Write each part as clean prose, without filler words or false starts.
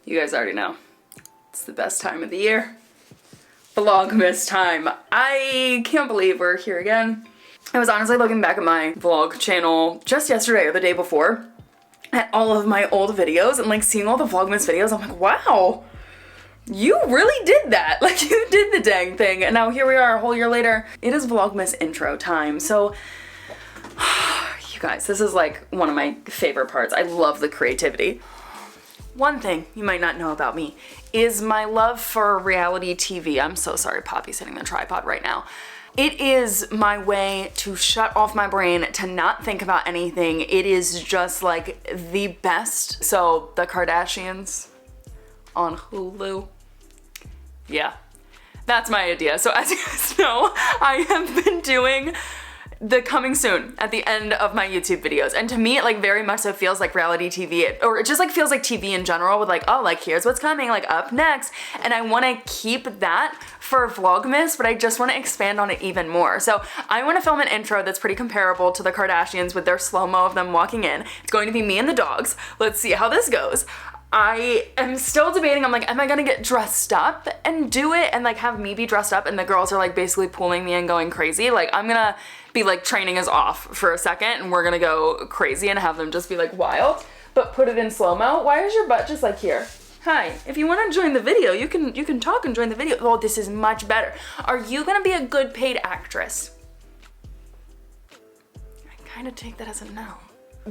You guys already know. It's the best time of the year. Vlogmas time. I can't believe we're here again. I was honestly looking back at my vlog channel just yesterday or the day before at all of my old videos and like seeing all the Vlogmas videos. I'm like, wow, you really did that. Like you did the dang thing. And now here we are a whole year later. It is Vlogmas intro time. So you guys, this is like one of my favorite parts. I love the creativity. One thing you might not know about me is my love for reality TV. I'm so sorry, Poppy's hitting the tripod right now. It is my way to shut off my brain, to not think about anything. It is just like the best. So the Kardashians on Hulu. Yeah, that's my idea. So as you guys know, I have been doing the coming soon at the end of my YouTube videos. And to me, it like very much so feels like reality TV, or it just like feels like TV in general with like, oh, like here's what's coming, like up next. And I wanna keep that for Vlogmas, but I just wanna expand on it even more. So I wanna film an intro that's pretty comparable to the Kardashians with their slow-mo of them walking in. It's going to be me and the dogs. Let's see how this goes. I am still debating, I'm like, am I gonna get dressed up and do it and like have me be dressed up and the girls are like basically pulling me and going crazy? Like I'm gonna be like training us off for a second and we're gonna go crazy and have them just be like wild, but put it in slow-mo. Why is your butt just like here? Hi, if you wanna join the video, you can talk and join the video. Oh, this is much better. Are you gonna be a good paid actress? I kind of take that as a no.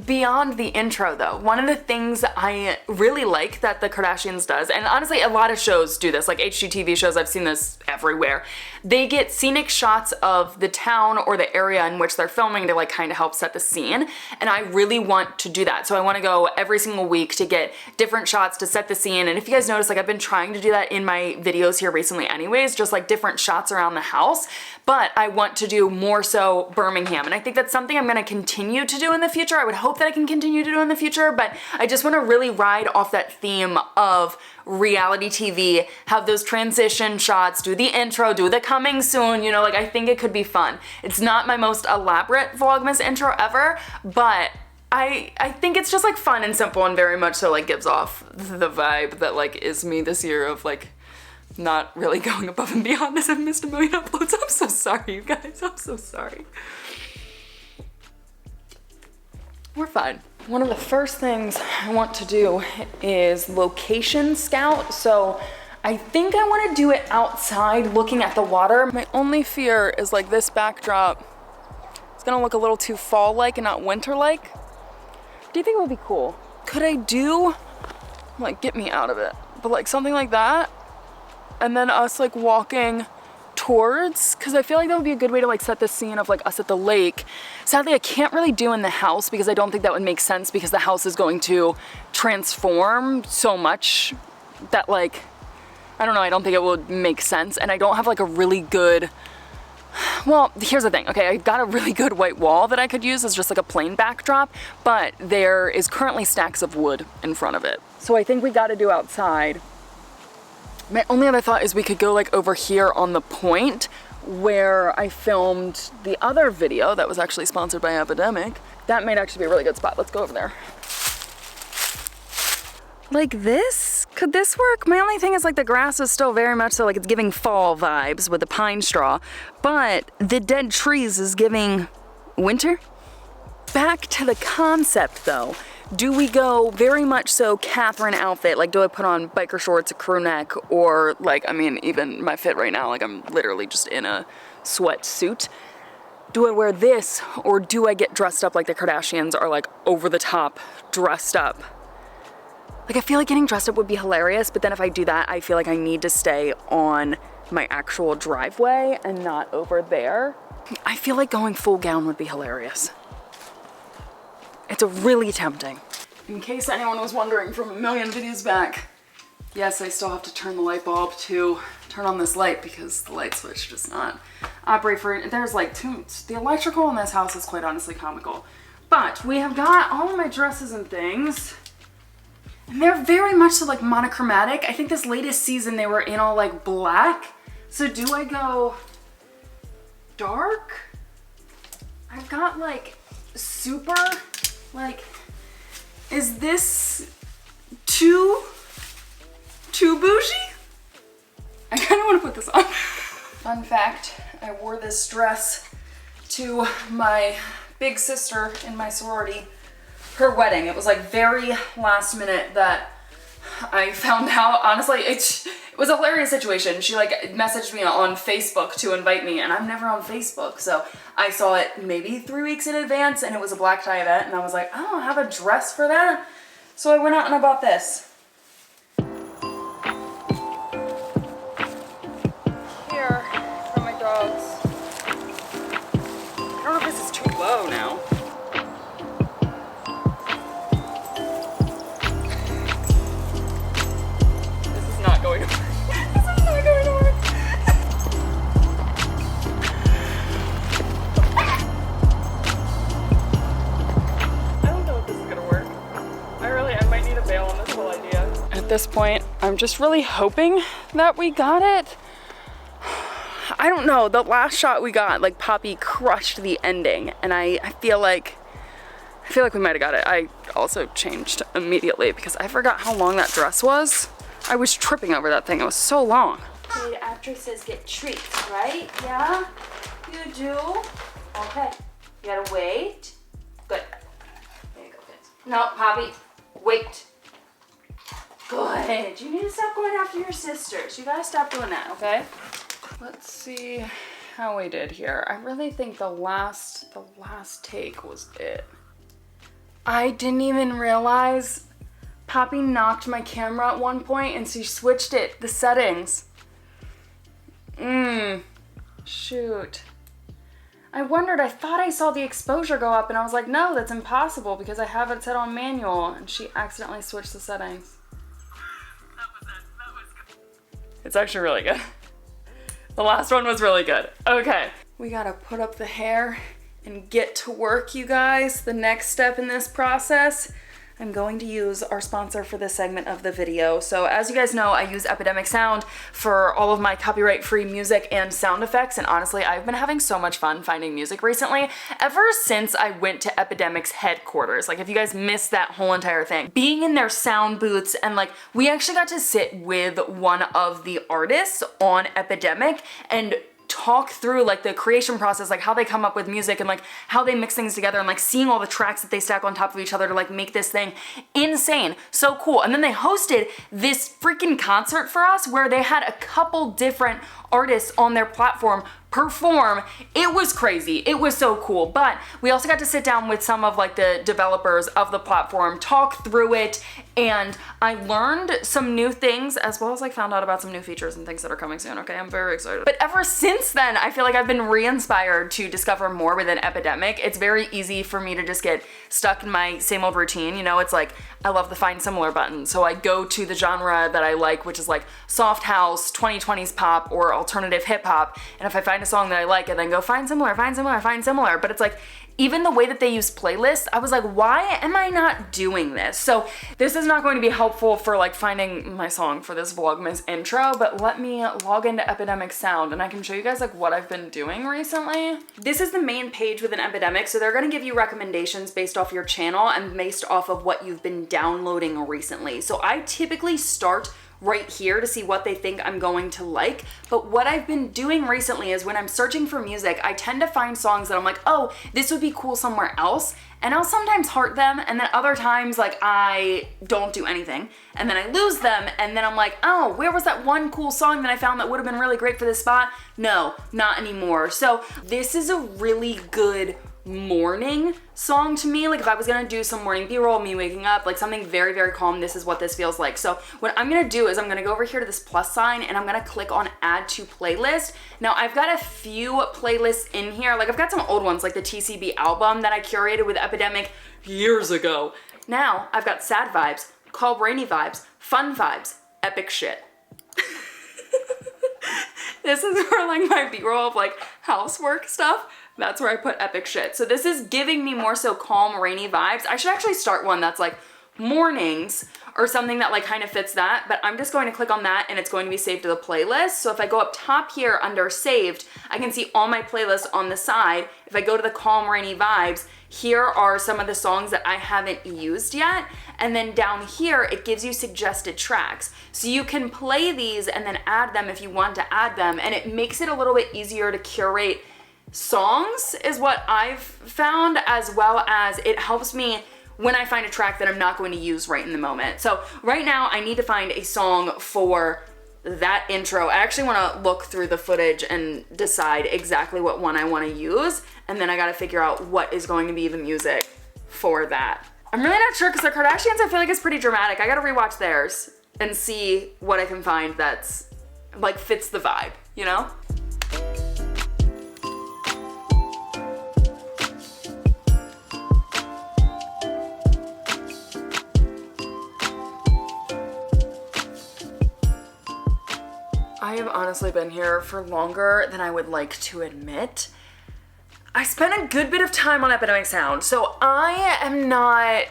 Beyond the intro though, one of the things I really like that the Kardashians does, and honestly a lot of shows do this, like HGTV shows, I've seen this everywhere, they get scenic shots of the town or the area in which they're filming to like kind of help set the scene, and I really want to do that. So I want to go every single week to get different shots to set the scene, and if you guys notice, like I've been trying to do that in my videos here recently anyways, just like different shots around the house, but I want to do more so Birmingham, and I think that's something I'm going to continue to do in the future. I would hope that I can continue to do in the future, but I just want to really ride off that theme of reality TV, have those transition shots, do the intro, do the coming soon, you know, like I think it could be fun. It's not my most elaborate Vlogmas intro ever, but I think it's just like fun and simple and very much so like gives off the vibe that like is me this year of like not really going above and beyond as I've missed a million uploads. I'm so sorry, you guys. I'm so sorry. We're fine. One of the first things I want to do is location scout. So I think I want to do it outside looking at the water. My only fear is like this backdrop. It's gonna look a little too fall-like and not winter-like. Do you think it would be cool? Could I do, like get me out of it, but like something like that? And then us like walking towards, because I feel like that would be a good way to like set the scene of like us at the lake. Sadly, I can't really do in the house because I don't think that would make sense because the house is going to transform so much that like, I don't know, I don't think it would make sense. And I don't have like a really good, well, here's the thing. Okay, I got a really good white wall that I could use as just like a plain backdrop, but there is currently stacks of wood in front of it. So I think we got to do outside. My only other thought is we could go like over here on the point where I filmed the other video that was actually sponsored by Epidemic. That might actually be a really good spot. Let's go over there. Like this? Could this work? My only thing is like the grass is still very much so like it's giving fall vibes with the pine straw, but the dead trees is giving winter. Back to the concept though. Do we go very much so Cathrin outfit? Like do I put on biker shorts, a crew neck, or like, I mean, even my fit right now, like I'm literally just in a sweatsuit. Do I wear this, or do I get dressed up like the Kardashians are like over the top dressed up? Like I feel like getting dressed up would be hilarious, but then if I do that, I feel like I need to stay on my actual driveway and not over there. I feel like going full gown would be hilarious. It's really tempting. In case anyone was wondering from a million videos back, yes, I still have to turn the light bulb to turn on this light because the light switch does not operate for, there's like the electrical in this house is quite honestly comical. But we have got all of my dresses and things, and they're very much so like monochromatic. I think this latest season they were in all like black. So do I go dark? I've got like super, like, is this too this on. Fun fact, I wore this dress to my big sister in my sorority, her wedding. It was like very last minute that I found out. Honestly, it was a hilarious situation. She like messaged me on Facebook to invite me, and I'm never on Facebook, so I saw it maybe 3 weeks in advance, and it was a black tie event, and I was like, I don't have a dress for that. So I went out and I bought this. Here are my dogs. I don't know if this is too low now. This is not going to work. This is not going to work. I don't know if this is going to work. I might need a bail on this whole idea. At this point, I'm just really hoping that we got it. I don't know, the last shot we got, like Poppy crushed the ending, and I feel like we might have got it. I also changed immediately because I forgot how long that dress was. I was tripping over that thing, it was so long. Paid actresses get treats, right? Yeah? You do? Okay. You gotta wait. Good. There you go, kids. No, Poppy, wait. Good. You need to stop going after your sisters. You gotta stop doing that, okay? Let's see how we did here. I really think the last take was it. I didn't even realize Poppy knocked my camera at one point and she switched the settings. Shoot. I wondered, I thought I saw the exposure go up and I was like, no, that's impossible because I have it set on manual, and she accidentally switched the settings. That was good. It's actually really good. The last one was really good. Okay, we gotta put up the hair and get to work, you guys. The next step in this process, I'm going to use our sponsor for this segment of the video. So as you guys know, I use Epidemic Sound for all of my copyright-free music and sound effects, and honestly, I've been having so much fun finding music recently, ever since I went to Epidemic's headquarters. Like, if you guys missed that whole entire thing, being in their sound booths, and like, we actually got to sit with one of the artists on Epidemic and talk through like the creation process, like how they come up with music and like how they mix things together, and like seeing all the tracks that they stack on top of each other to like make this thing insane. So cool. And then they hosted this freaking concert for us where they had a couple different artists on their platform perform. It was crazy. It was so cool. But we also got to sit down with some of like the developers of the platform, talk through it, and I learned some new things, as well as like found out about some new features and things that are coming soon. Okay, I'm very excited. But ever since then, I feel like I've been re-inspired to discover more within Epidemic. It's very easy for me to just get stuck in my same old routine. You know, it's like, I love the find similar button. So I go to the genre that I like, which is like soft house, 2020s pop, or alternative hip hop. And if I find a song that I like, and then go find similar, find similar, find similar. But it's like, even the way that they use playlists, I was like, why am I not doing this? So this is not going to be helpful for like finding my song for this Vlogmas intro, but let me log into Epidemic Sound and I can show you guys like what I've been doing recently. This is the main page within Epidemic, so they're gonna give you recommendations based off your channel and based off of what you've been downloading recently. So I typically start right here to see what they think I'm going to like. But what I've been doing recently is when I'm searching for music, I tend to find songs that I'm like, oh, this would be cool somewhere else. And I'll sometimes heart them, and then other times like I don't do anything. And then I lose them, and then I'm like, oh, where was that one cool song that I found that would have been really great for this spot? No, not anymore. So this is a really good morning song to me. Like if I was gonna do some morning b-roll, me waking up, like something very, very calm, this is what this feels like. So what I'm gonna do is I'm gonna go over here to this plus sign and I'm gonna click on add to playlist. Now I've got a few playlists in here. Like I've got some old ones like the TCB album that I curated with Epidemic years ago. Now I've got sad vibes, calm rainy vibes, fun vibes, epic shit. This is where like my b-roll of like housework stuff, that's where I put epic shit. So this is giving me more so calm, rainy vibes. I should actually start one that's like mornings or something that like kind of fits that, but I'm just going to click on that and it's going to be saved to the playlist. So if I go up top here under saved, I can see all my playlists on the side. If I go to the calm rainy vibes, here are some of the songs that I haven't used yet. And then down here, it gives you suggested tracks. So you can play these and then add them if you want to add them. And it makes it a little bit easier to curate songs is what I've found, as well as it helps me when I find a track that I'm not going to use right in the moment. So right now I need to find a song for that intro. I actually want to look through the footage and decide exactly what one I want to use. And then I got to figure out what is going to be the music for that. I'm really not sure because the Kardashians, I feel like it's pretty dramatic. I got to rewatch theirs and see what I can find that's like fits the vibe, you know? I have honestly been here for longer than I would like to admit. I spent a good bit of time on Epidemic Sound, so I am not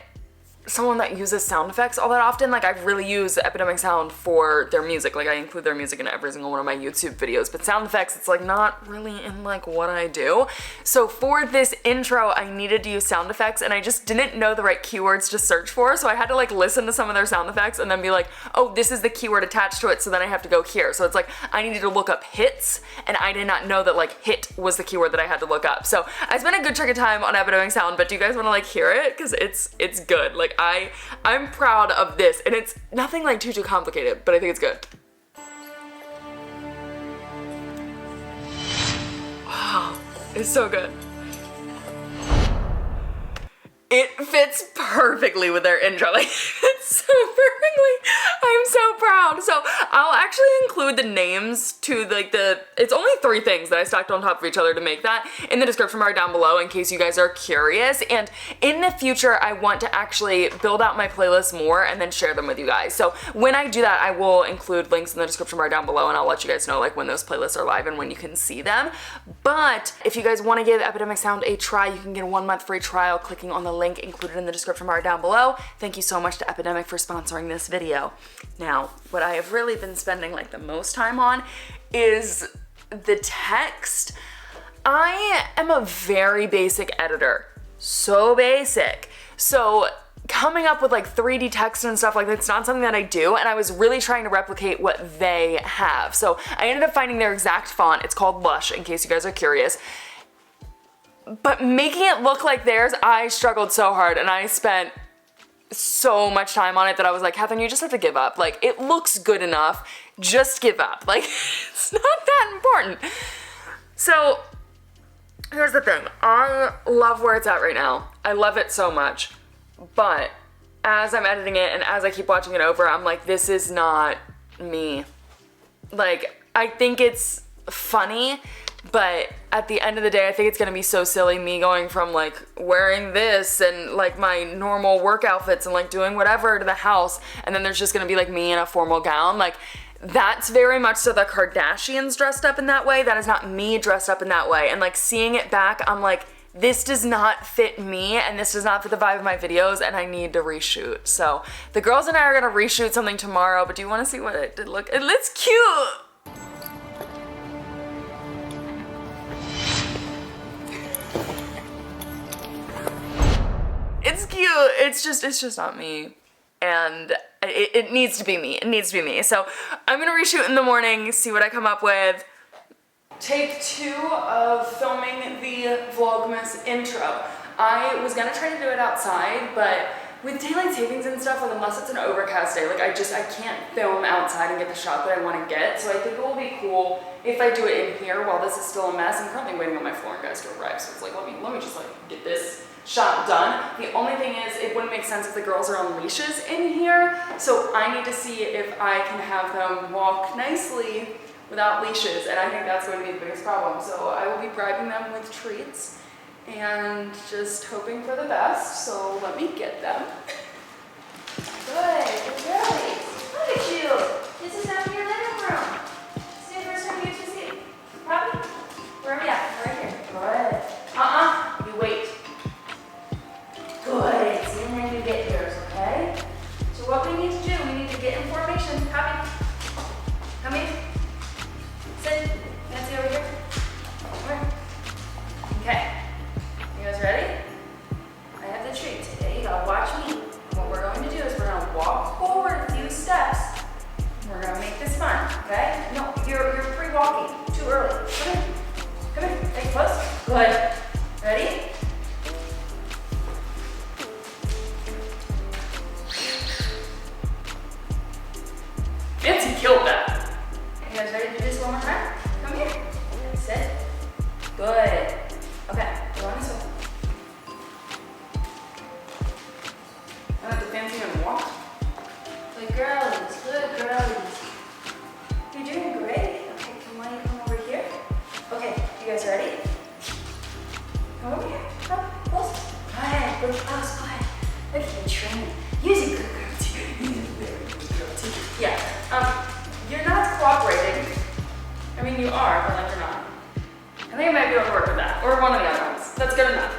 someone that uses sound effects all that often. Like, I really use Epidemic Sound for their music. Like, I include their music in every single one of my YouTube videos, but sound effects, it's like not really in like what I do. So for this intro, I needed to use sound effects and I just didn't know the right keywords to search for. So I had to like listen to some of their sound effects and then be like, oh, this is the keyword attached to it. So then I have to go here. So it's like, I needed to look up hits and I did not know that like hit was the keyword that I had to look up. So I spent a good chunk of time on Epidemic Sound, but do you guys want to like hear it? Cause it's good. Like I'm proud of this and it's nothing like too complicated, but I think it's good. Wow, it's so good. It fits perfectly with their intro. Like, it's so perfectly. I'm so proud. So I'll actually include the names to like it's only 3 things that I stacked on top of each other to make that in the description bar down below in case you guys are curious. And in the future, I want to actually build out my playlists more and then share them with you guys. So when I do that, I will include links in the description bar down below and I'll let you guys know like when those playlists are live and when you can see them. But if you guys want to give Epidemic Sound a try, you can get a 1-month free trial clicking on the link included in the description bar down below. Thank you so much to Epidemic for sponsoring this video. Now, what I have really been spending like the most time on is the text. I am a very basic editor, so basic. So coming up with like 3D text and stuff like that's not something that I do, and I was really trying to replicate what they have. So I ended up finding their exact font. It's called Lush, in case you guys are curious. But making it look like theirs, I struggled so hard and I spent so much time on it that I was like, Cathrin, you just have to give up. Like, it looks good enough, just give up. Like, it's not that important. So, here's the thing. I love where it's at right now. I love it so much. But as I'm editing it and as I keep watching it over, I'm like, this is not me. Like, I think it's funny, but at the end of the day, I think it's gonna be so silly, me going from like wearing this and like my normal work outfits and like doing whatever to the house, and then there's just gonna be like me in a formal gown. Like, that's very much so the Kardashians dressed up in that way. That is not me dressed up in that way. And like seeing it back, I'm like, this does not fit me and this does not fit the vibe of my videos and I need to reshoot. So the girls and I are gonna reshoot something tomorrow, but do you wanna see what it did look? It looks cute. It's cute. It's just not me. And it needs to be me. It needs to be me. So I'm gonna reshoot in the morning, see what I come up with. Take 2 of filming the Vlogmas intro. I was gonna try to do it outside, but with daylight savings and stuff, like unless it's an overcast day, like I can't film outside and get the shot that I want to get. So I think it will be cool if I do it in here while this is still a mess. I'm currently waiting on my flooring guys to arrive, so it's like let me just like get this shot done. The only thing is it wouldn't make sense if the girls are on leashes in here, so I need to see if I can have them walk nicely without leashes, and I think that's going to be the biggest problem. So I will be bribing them with treats and just hoping for the best, so let me get them. Good, good. Look at you. This is now your living room. See the first time you get to see it. Puppy? Where are we at? Right here. Good. You wait. Good. And then you get yours, okay? So what we need to one more time. Come here. Sit. Good. Okay, go on this way. I like the fancy and walk. Good girls, good girls. You're doing great. Okay, why don't you come over here? Okay, you guys ready? Come over here. Come, close. Go ahead, go close, go ahead. Look at you training. Using good girl too. Using very good girl too. Yeah, you're not cooperating. I mean, you are, but like you're not. I think I might be able to work with that, or one of the other ones. That's good enough.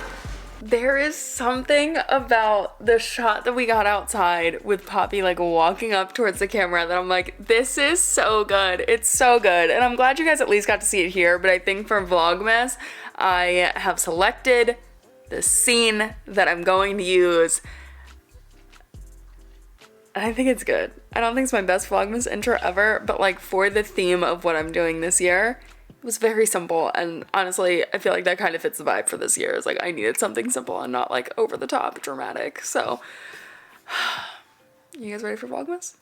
There is something about the shot that we got outside with Poppy like walking up towards the camera that I'm like, this is so good. It's so good. And I'm glad you guys at least got to see it here, but I think for Vlogmas, I have selected the scene that I'm going to use. And I think it's good. I don't think it's my best Vlogmas intro ever, but like for the theme of what I'm doing this year, it was very simple, and honestly, I feel like that kind of fits the vibe for this year. It's like I needed something simple and not like over the top dramatic. So, you guys ready for Vlogmas?